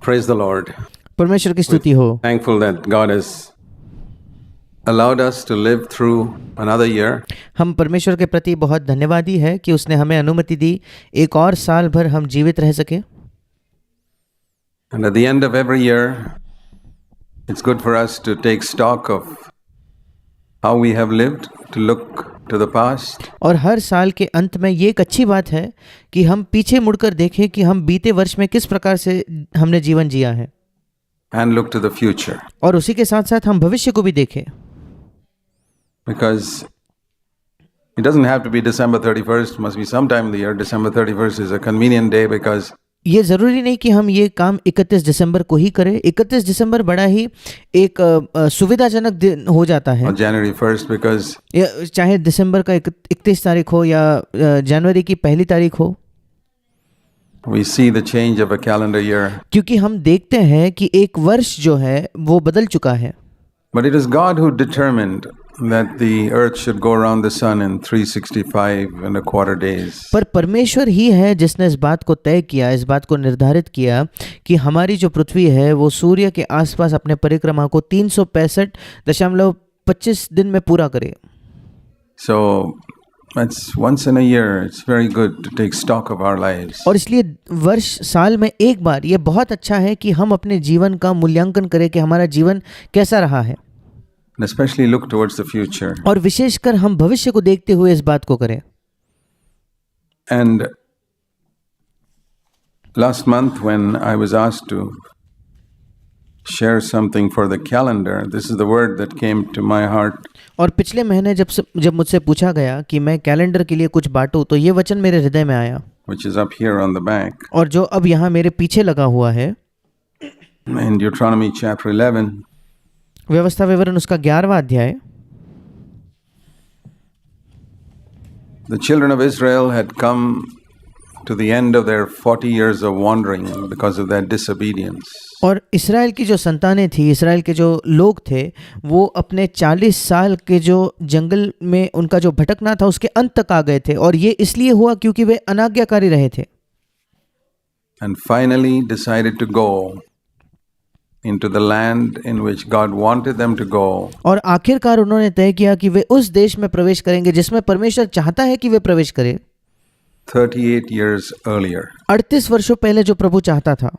Praise the Lord. परमेश्वर की स्तुति हो। Thankful that God has allowed us to live through another year. हम परमेश्वर के प्रति बहुत धन्यवादी है कि उसने हमें अनुमति दी एक और साल भर हम जीवित रह सके। And at the end of every year, it's good for us to take stock of how we have lived, to look to the past. और हर साल के अंत में ये एक अच्छी बात है कि हम पीछे मुड़कर देखें कि हम बीते वर्ष में किस प्रकार से हमने जीवन जिया है, And look to the future. और उसी के साथ साथ हम भविष्य को भी देखें। Because it doesn't have to be December 31st, it must be sometime in the year. December 31st is a convenient day because ये ज़रूरी नहीं कि हम ये काम 31 दिसंबर को ही करें। 31 दिसंबर बड़ा ही एक सुविधाजनक दिन हो जाता है, or January 1st because चाहे दिसंबर का 31 तारीख हो या जनवरी की पहली तारीख हो, we see the change of a calendar year. क्योंकि हम देखते हैं कि एक वर्ष जो है वो बदल चुका है। But it is God who determined that the earth should go around the sun in 365 and a quarter days. पर परमेश्वर ही है जिसने इस बात को तय किया, इस बात को निर्धारित किया कि हमारी जो पृथ्वी है वो सूर्य के आसपास अपने परिक्रमा को 365.25 दिन में पूरा करे। So that's once in a year. It's very good to take stock of our lives. और इसलिए वर्ष साल में एक बार ये बहुत अच्छा है कि हम अपने जीवन का मूल्यांकन करें कि हमारा जीवन कैसा रहा है, And especially look towards the future. और विशेषकर हम भविष्य को देखते हुए इस बात को करें। And last month when I was asked to share something for the calendar, this is the word that came to my heart. और पिछले महीने जब मुझसे पूछा गया कि मैं कैलेंडर के लिए कुछ बांटूं, तो ये वचन मेरे हृदय में आया, Which is up here on the back. और जो अब यहाँ मेरे पीछे लगा हुआ है, In Deuteronomy chapter 11, व्यवस्था विवरण उसका 11वां अध्याय। the children of Israel had come to the end of their 40 years of wandering because of their disobedience. और इस्राएल की जो संतानें थी, इस्राएल के जो लोग थे, वो अपने 40 साल के जो जंगल में उनका जो भटकना था उसके अंत तक आ गए थे, और ये इसलिए हुआ क्योंकि वे अनाज्ञाकारी रहे थे। And finally decided to go into the land in which God wanted them to go. और आखिरकार उन्होंने तय किया कि वे उस देश में प्रवेश करेंगे जिसमें परमेश्वर चाहता है कि वे प्रवेश करें। 38 years earlier. 38 वर्षों पहले जो प्रभु चाहता था।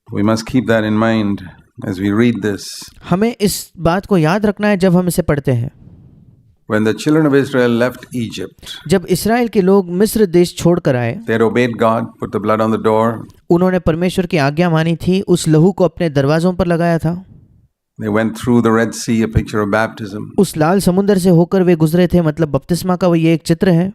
We must keep that in mind as we read this. हमें इस बात को याद रखना है जब हम इसे पढ़ते हैं। When the children of Israel left Egypt, जब इस्राएल के लोग मिस्र देश छोड़कर आए, they had obeyed God, put the blood on the door. उन्होंने परमेश्वर की आज्ञा मानी थी, उस लहू को अपने दरवाजों पर लगाया था। They went through the Red Sea, a picture of baptism. उस लाल समुद्र से होकर वे गुजरे थे, मतलब बपतिस्मा का वो ये एक चित्र है।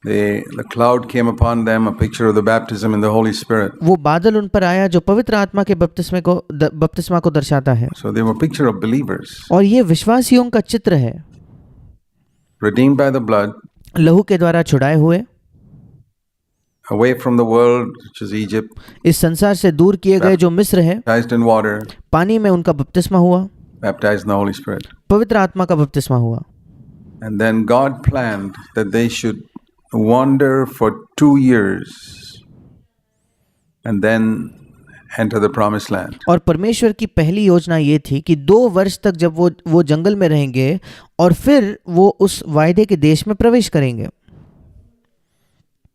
The cloud came upon them, a picture of the baptism in the Holy Spirit. वो बादल उन पर आया जो पवित्र आत्मा के बपतिस्मा को दर्शाता है। So they were a picture of believers, और ये विश्वासियों का चित्र है, redeemed by the blood, लहू के द्वारा छुड़ाए हुए, away from the world, which is Egypt, इस संसार से दूर किए गए जो मिस्र है, baptized in water, पानी में उनका बपतिस्मा हुआ, baptized in the Holy Spirit. पवित्र आत्मा का बपतिस्मा हुआ। And then God planned that they should wander for 2 years and then enter the promised land. और परमेश्वर की पहली योजना ये थी कि 2 वर्ष तक जब वो जंगल में रहेंगे और फिर वो उस वायदे के देश में प्रवेश करेंगे।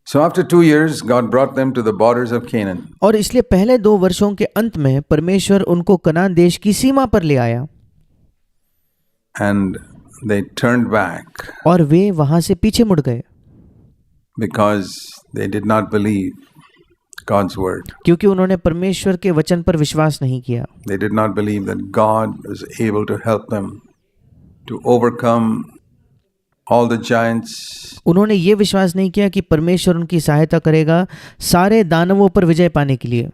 So after 2 years, God brought them to the borders of Canaan. और इसलिए पहले 2 वर्षों के अंत में परमेश्वर उनको कनान देश की सीमा पर ले आया, And they turned back और वे वहां से पीछे मुड़ गए because they did not believe God's word. क्योंकि उन्होंने परमेश्वर के वचन पर विश्वास नहीं किया। They did not believe that God was able to help them to overcome all the giants. उन्होंने ये विश्वास नहीं किया कि परमेश्वर उनकी सहायता करेगा सारे दानवों पर विजय पाने के लिए।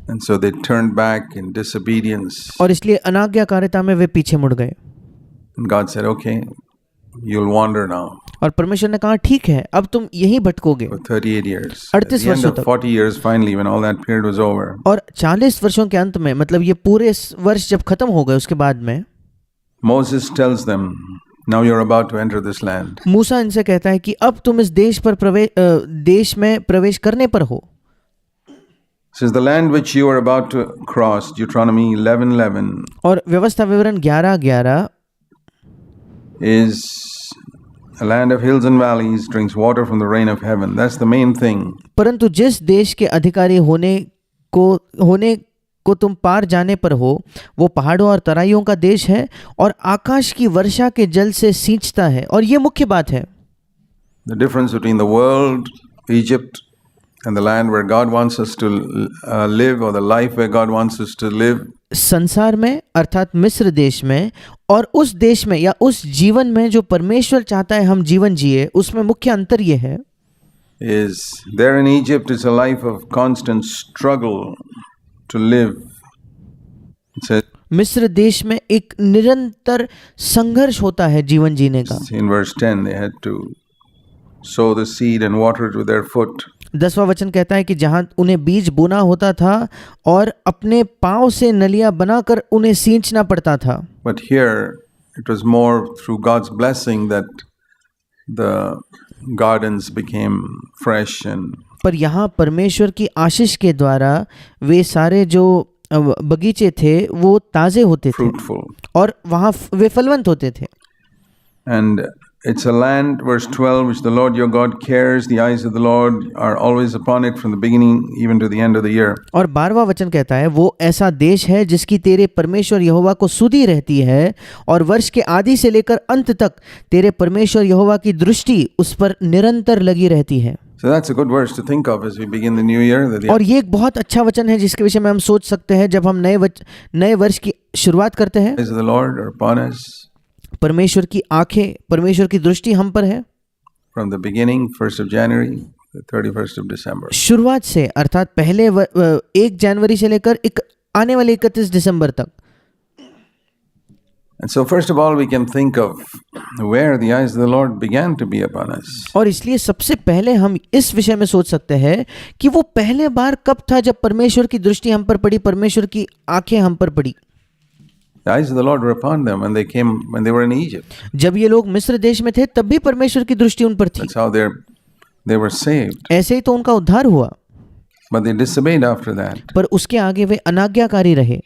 And so they turned back in disobedience. और इसलिए अनाज्ञाकारिता में वे पीछे मुड़ गए। And God said, okay, you'll wander now और परमेश्वर ने कहा ठीक है, अब तुम यहीं भटकोगे for 38 years. At 38 the end वर्षों of तक। 40 years, finally, when all that period was over, और 40 वर्षों के अंत में, मतलब ये पूरे वर्ष जब खत्म हो गए, उसके बाद में Moses tells them, Now you're about to enter this land. मूसा इनसे कहता है कि अब तुम इस देश में प्रवेश करने पर हो। This is the land which you are about to cross, Deuteronomy 11:11, और व्यवस्था विवरण 11:11 is a land of hills and valleys, drinks water from the rain of heaven. That's the main thing. परंतु जिस देश के अधिकारी होने को तुम पार जाने पर हो, वो पहाड़ों और तराइयों का देश है और आकाश की वर्षा के जल से सींचता है, और ये मुख्य बात है। The difference between the world, Egypt, and the land where God wants us to live, or the life where God wants us to live, संसार में अर्थात मिस्र देश में और उस देश में या उस जीवन में जो परमेश्वर चाहता है हम जीवन जिए, उसमें मुख्य अंतर ये है is there in Egypt is a life of constant struggle to live. It says मिस्र देश में एक निरंतर संघर्ष होता है जीवन जीने का। in verse 10 they had to sow the seed and water it with their foot. 10वां वचन कहता है कि जहां उन्हें बीज बोना होता था और अपने पांव से नलियां बनाकर उन्हें सींचना पड़ता था। But here it was more through God's blessing that the gardens became fresh and पर यहाँ परमेश्वर की आशीष के द्वारा वे सारे जो बगीचे थे वो ताजे होते थे fruitful. और वहाँ वे फलवंत होते थे। And it's a land, verse 12, which the Lord your God cares. The eyes of the Lord are always upon it from the beginning even to the end of the year. और 12वां वचन कहता है वो ऐसा देश है जिसकी तेरे परमेश्वर यहोवा को सुधि रहती है और वर्ष के आदि से लेकर अंत तक तेरे परमेश्वर यहोवा की दृष्टि उस पर निरंतर लगी रहती है। So that's a good verse to think of as we begin the new year. That और ये एक बहुत अच्छा वचन है जिसके विषय में हम सोच सकते हैं जब हम नए वर्ष की शुरुआत करते हैं। the eyes of the Lord are upon us परमेश्वर की आंखें, परमेश्वर की दृष्टि हम पर है from the beginning, 1st of January, the 31st of December. शुरुआत से अर्थात पहले 1 जनवरी से लेकर आने वाले 31 दिसंबर तक। And so first of all we can think of where the eyes of the Lord began to be upon us. और इसलिए सबसे पहले हम इस विषय में सोच सकते हैं कि वो पहले बार कब था जब परमेश्वर की दृष्टि हम पर पड़ी, परमेश्वर की आंखें हम पर पड़ी। The eyes of the Lord were upon them when they were in Egypt. जब ये लोग मिस्र देश में थे तब भी परमेश्वर की दृष्टि उन पर थी। That's how they were saved. ऐसे ही तो उनका उद्धार हुआ। But they disobeyed after that. पर उसके आगे वे अनाज्ञाकारी रहे।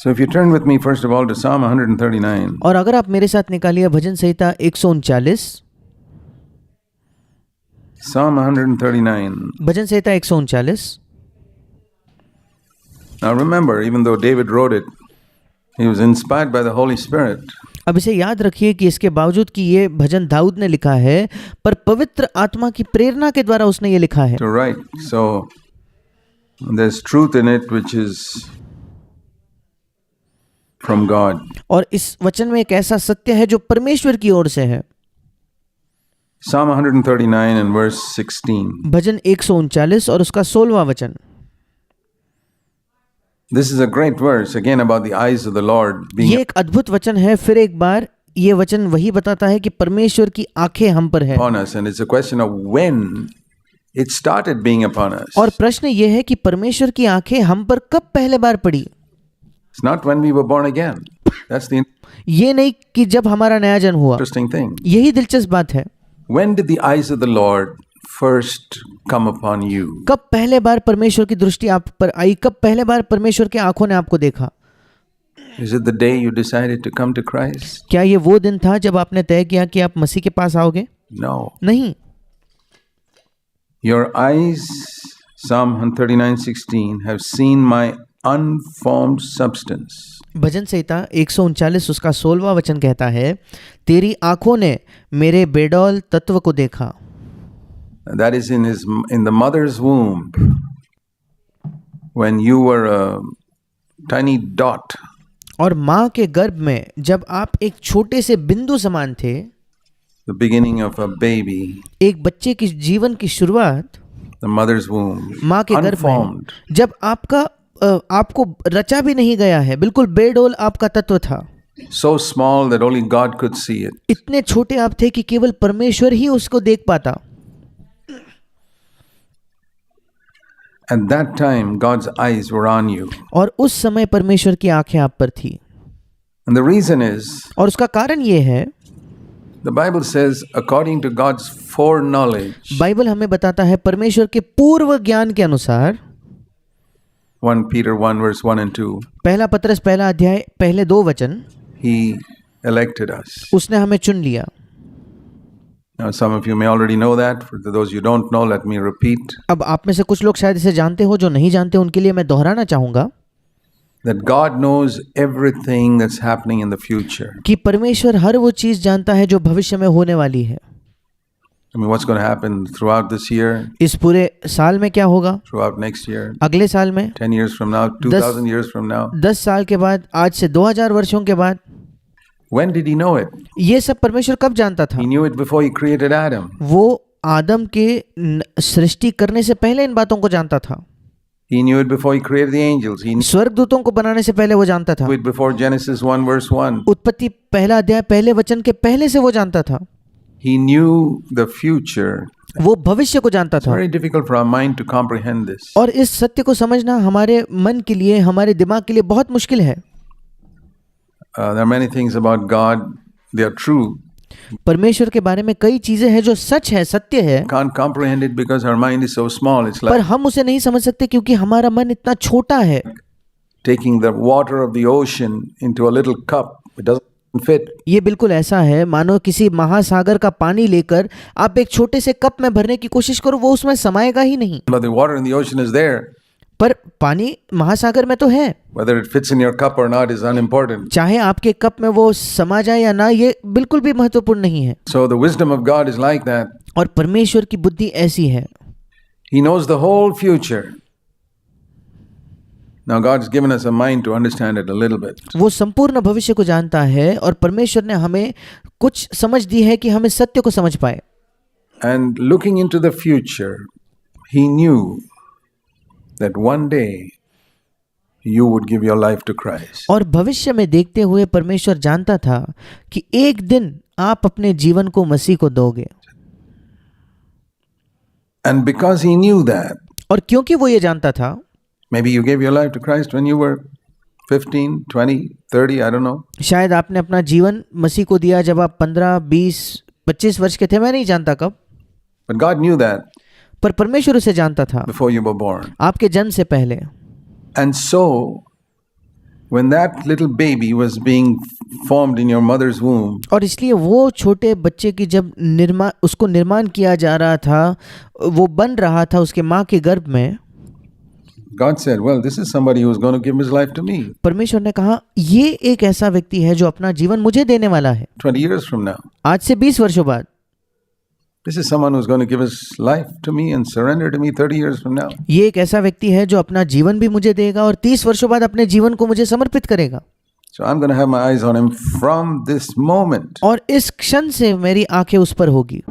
So if you turn with me first of all to Psalm 139. और अगर आप मेरे साथ निकालिए भजन संहिता 139। Psalm 139. Bhajan Samhita 139। Now remember, even though David wrote it, he was inspired by the Holy Spirit. अब इसे याद रखिए कि इसके बावजूद कि ये भजन दाऊद ने लिखा है, पर पवित्र आत्मा की प्रेरणा के द्वारा उसने ये लिखा है। To write. So there's truth in it which is from God. और इस वचन में एक ऐसा सत्य है जो परमेश्वर की ओर से है। Psalm 139 and verse 16. भजन 139 और उसका 16वां वचन। This is a great verse again about the eyes of the Lord being ये एक अद्भुत वचन है। फिर एक बार ये वचन वही बताता है कि परमेश्वर की आंखें हम पर है। upon us, and it's a question of when it started being upon us. और प्रश्न ये है कि परमेश्वर की आंखें हम पर कब पहले बार पड़ी। It's not when we were born again. That's the ये नहीं कि जब हमारा नया जन्म हुआ। interesting thing. यही दिलचस्प बात है। When did the eyes of the Lord first come upon you? कब पहले बार परमेश्वर की दृष्टि आप पर आई, कब पहले बार परमेश्वर की आंखों ने आपको देखा। Is it the day you decided to come to Christ? क्या ये वो दिन था जब आपने तय किया कि आप मसीह के पास आओगे? No. नहीं। Your eyes, Psalm 139:16, have seen my unformed substance. भजन संहिता 139 उसका 16वां वचन कहता है, तेरी आंखों ने मेरे बेडौल तत्व को देखा। That is in the mother's womb, when you were a tiny dot. और माँ के गर्भ में जब आप एक छोटे से बिंदु समान थे, The beginning of a baby. एक बच्चे की जीवन की शुरुआत The mother's womb. माँ के गर्भ में, Unformed. जब आपको रचा भी नहीं गया है, बिल्कुल बेडौल आपका तत्व था। So small that only God could see it. इतने छोटे आप थे कि केवल परमेश्वर ही उसको देख पाता। At that time, God's eyes were on you. और उस समय परमेश्वर की आंखें आप पर थी। And the reason is और उसका कारण ये है The Bible says, according to God's foreknowledge, Bible हमें बताता है परमेश्वर के पूर्व ज्ञान के अनुसार, 1 Peter 1 verse 1 and 2, पहला पत्रस पहला अध्याय पहले 2 वचन, He elected us. उसने हमें चुन लिया। Now, some of you may already know that. For those you don't know, let me repeat अब आप में से कुछ लोग शायद इसे जानते हो, जो नहीं जानते उनके लिए मैं दोहराना चाहूँगा that God knows everything that's happening in the future. कि परमेश्वर हर वो चीज़ जानता है जो भविष्य में होने वाली है। I mean, what's going to happen throughout this year, इस पूरे साल में क्या होगा, throughout next year, अगले साल में, 10 years from now, 2,000 years from now. 10 साल के बाद, आज से 2000 वर्षों के बाद। When did He know it? ये सब परमेश्वर कब जानता था? He knew it before He created Adam. वो आदम के सृष्टि करने से पहले इन बातों को जानता था। He knew it before He created the angels. He knew स्वर्गदूतों को बनाने से पहले वो जानता था। it before Genesis 1 verse 1. उत्पत्ति पहला अध्याय पहले वचन के पहले से वो जानता था। He knew the future. वो भविष्य को जानता It's था। very difficult for our mind to comprehend this. और इस सत्य को समझना हमारे मन के लिए, हमारे दिमाग के लिए बहुत मुश्किल है। There are many things about God. They are true. परमेश्वर के बारे में कई चीजें हैं जो सच है, सत्य है, Can't comprehend it because our mind is so small. It's पर like हम उसे नहीं समझ सकते क्योंकि हमारा मन इतना छोटा है। taking the water of the ocean into a little cup. It doesn't fit. ये बिल्कुल ऐसा है मानो किसी महासागर का पानी लेकर आप एक छोटे से कप में भरने की कोशिश करो, वो उसमें समाएगा ही नहीं। But the water in the ocean is there. पर पानी महासागर में तो है, Whether it fits in your cup or not is unimportant. चाहे आपके कप में वो समा जाए या ना, ये बिल्कुल भी महत्वपूर्ण नहीं है। So the wisdom of God is like that. और परमेश्वर की बुद्धि ऐसी है। He knows the whole future. Now God's given us a mind to understand it a little bit. वो संपूर्ण भविष्य को जानता है और परमेश्वर ने हमें कुछ समझ दी है कि हम इस सत्य को समझ पाए। And looking into the future, He knew that one day you would give your life to Christ. और भविष्य में देखते हुए परमेश्वर जानता था कि एक दिन आप अपने जीवन को मसीह को दोगे। And because He knew that, और क्योंकि वो ये जानता था, maybe you gave your life to Christ when you were 15, 20, 30, I don't know. शायद आपने अपना जीवन मसीह को दिया जब आप 15, 20, 25 वर्ष के थे, मैं नहीं जानता कब, But God knew that पर परमेश्वर उसे जानता था before you were born. आपके जन्म से पहले। And so, when that little baby was being formed in your mother's womb, और इसलिए वो छोटे बच्चे की जब उसको निर्माण किया जा रहा था, वो बन रहा था उसके माँ के गर्भ में, God said, well, this is somebody who's going to give his life to me परमेश्वर ने कहा ये एक ऐसा व्यक्ति है जो अपना जीवन मुझे देने वाला है 20 years from now. आज से 20 वर्षों बाद। This is someone who's going to give his life to me and surrender to me 30 years from now. ये एक ऐसा व्यक्ति है जो अपना जीवन भी मुझे देगा और 30 वर्षों बाद अपने जीवन को मुझे समर्पित करेगा। So I'm going to have my eyes on him from this moment. और इस क्षण से मेरी आंखें उस पर होगी।